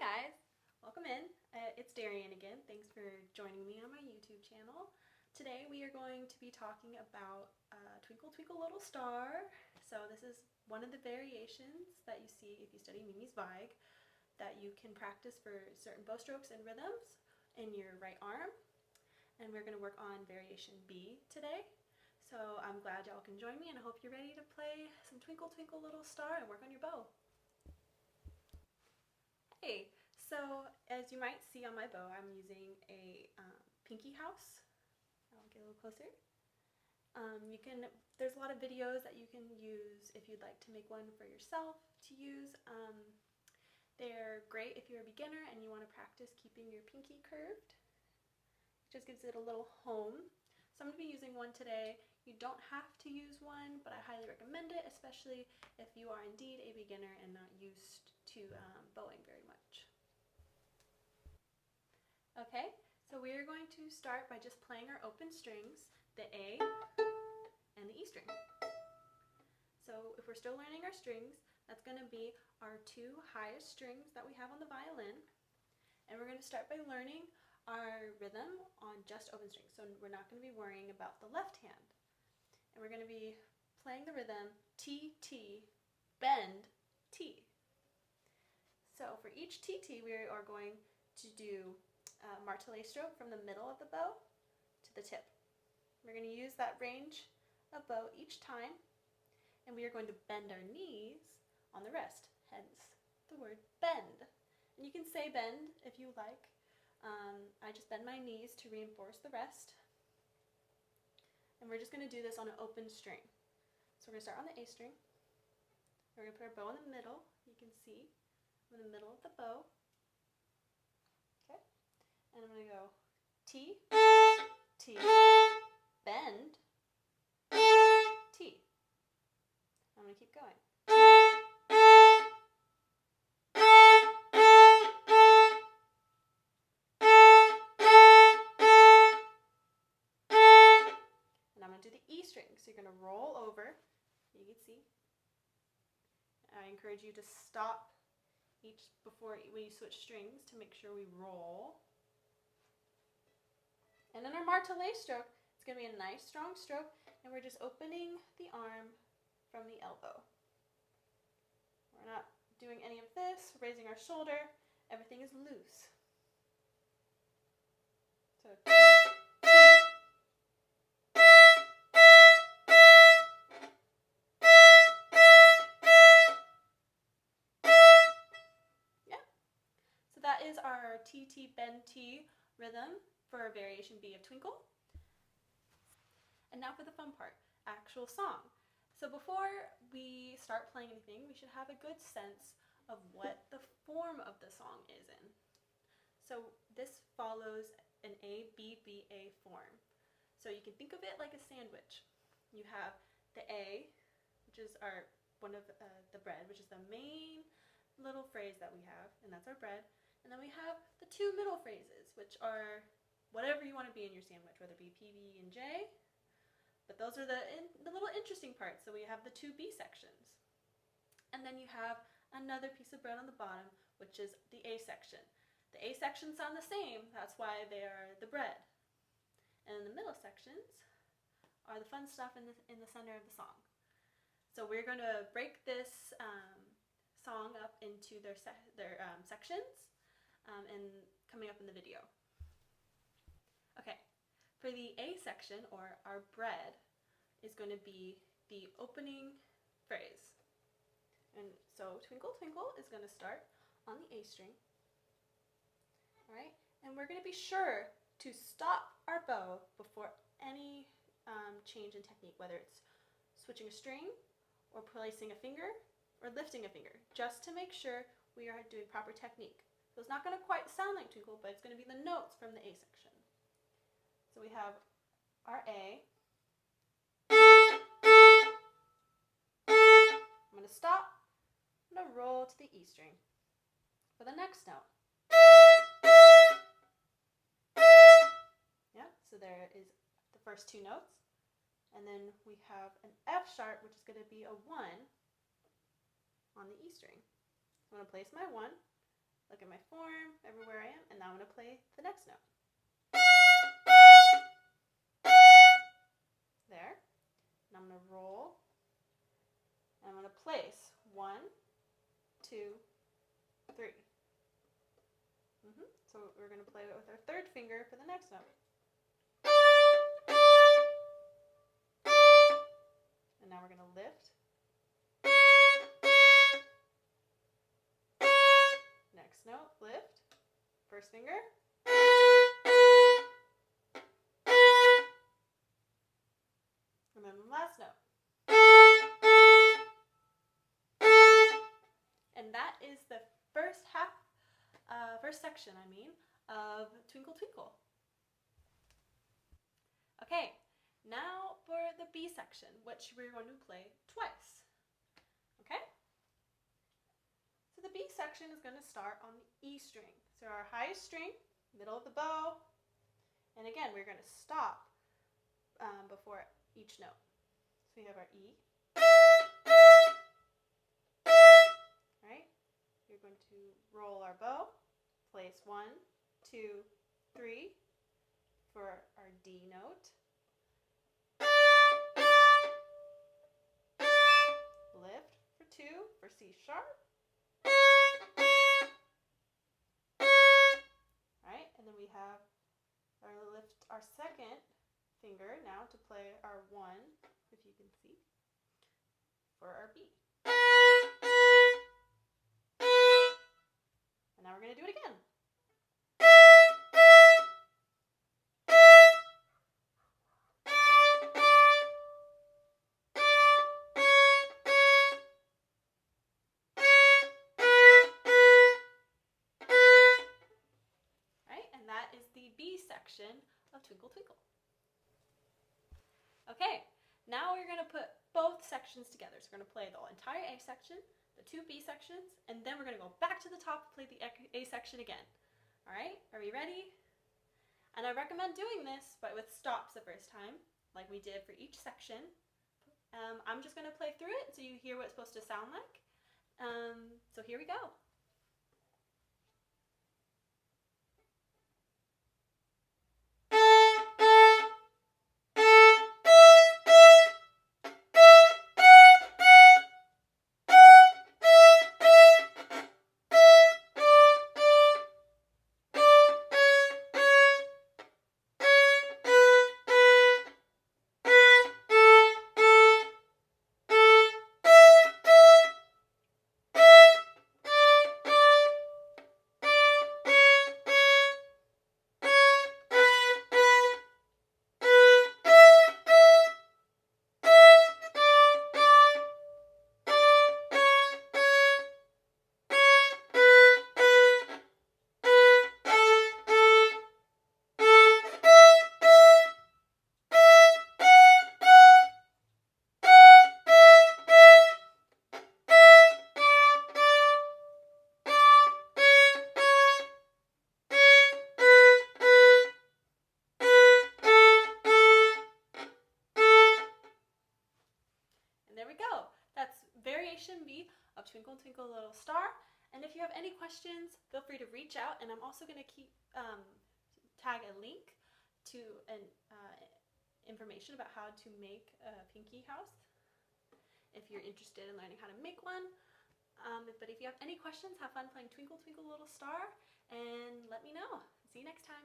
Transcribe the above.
guys, welcome in. It's Darian again. Thanks for joining me on my YouTube channel. Today we are going to be talking about Twinkle Twinkle Little Star. So this is one of the variations that you see if you study Mimi's Zweig that you can practice for certain bow strokes and rhythms in your right arm. And we're going to work on variation B today. So I'm glad y'all can join me, and I hope you're ready to play some Twinkle Twinkle Little Star and work on your bow. Hey, so as you might see on my bow, I'm using a pinky house. I'll get a little closer. There's a lot of videos that you can use if you'd like to make one for yourself to use. They're great if you're a beginner and you want to practice keeping your pinky curved. It just gives it a little home. So I'm going to be using one today. You don't have to use one, but I highly recommend it, especially if you are indeed a beginner and not used to bowing very much. Okay, so we're going to start by just playing our open strings, the A and the E string. So if we're still learning our strings, that's going to be our two highest strings that we have on the violin. And we're going to start by learning our rhythm on just open strings. So we're not going to be worrying about the left hand. And we're going to be playing the rhythm T, T, bend, T. So for each TT, we are going to do a martelé stroke from the middle of the bow to the tip. We're going to use that range of bow each time, and we are going to bend our knees on the rest, hence the word bend. And you can say bend if you like. I just bend my knees to reinforce the rest. And we're just going to do this on an open string. So we're going to start on the A string. We're going to put our bow in the middle. You can see in the middle of the bow. Okay. And I'm going to go T, T, bend, T. I'm going to keep going. And I'm going to do the E string. So you're going to roll over. You can see. I encourage you to stop when you switch strings to make sure we roll. And then our martelé stroke, it's going to be a nice strong stroke, and we're just opening the arm from the elbow. We're not doing any of this, raising our shoulder, everything is loose. So that is our TT bend T rhythm for variation B of Twinkle. And now for the fun part, actual song. So before we start playing anything, we should have a good sense of what the form of the song is in. So this follows an A, B, B, A form. So you can think of it like a sandwich. You have the A, which is one of the bread, which is the main little phrase that we have, and that's our bread. And then we have the two middle phrases, which are whatever you want to be in your sandwich, whether it be P, B, and J. But those are the little interesting parts. So we have the two B sections. And then you have another piece of bread on the bottom, which is the A section. The A sections sound the same. That's why they are the bread. And in the middle sections are the fun stuff in the center of the song. So we're going to break this song up into their sections. And coming up in the video. Okay, for the A section, or our bread, is going to be the opening phrase. And so Twinkle Twinkle is going to start on the A string. Alright, and we're going to be sure to stop our bow before any change in technique, whether it's switching a string, or placing a finger, or lifting a finger, just to make sure we are doing proper technique. So it's not going to quite sound like Twinkle, but it's going to be the notes from the A section. So we have our A. I'm going to stop. I'm going to roll to the E string for the next note. Yeah, so there is the first two notes. And then we have an F sharp, which is going to be a 1 on the E string. So I'm going to place my 1. look at my form, everywhere I am, and now I'm going to play the next note. There. And I'm going to roll. And I'm going to place 1, 2, 3. So we're going to play it with our third finger for the next note. And now we're going to lift. Next note, lift. First finger. And then the last note. And that is the first section, of Twinkle Twinkle. Okay, now for the B section, which we're going to play twice. Okay? So the B section is going to start on the E string. So our highest string, middle of the bow, and again, we're going to stop before each note. So we have our E. Right? We're going to roll our bow, place 1, 2, 3 for our D note. Lift for 2 for C sharp. Right? And then we have our second finger now to play our 1, if you can see, for our B. And now we're going to do it again. Right? And that is the B section of Twinkle Twinkle. Okay, now we're going to put both sections together. So we're going to play the entire A section, the 2 B sections, and then we're going to go back to the top and play the A section again. All right, are we ready? And I recommend doing this, but with stops the first time, like we did for each section. I'm just going to play through it so you hear what it's supposed to sound like. So here we go. There we go. That's Variation B of Twinkle Twinkle Little Star. And if you have any questions, feel free to reach out. And I'm also going to tag a link to information about how to make a pinky house if you're interested in learning how to make one. But if you have any questions, have fun playing Twinkle Twinkle Little Star and let me know. See you next time.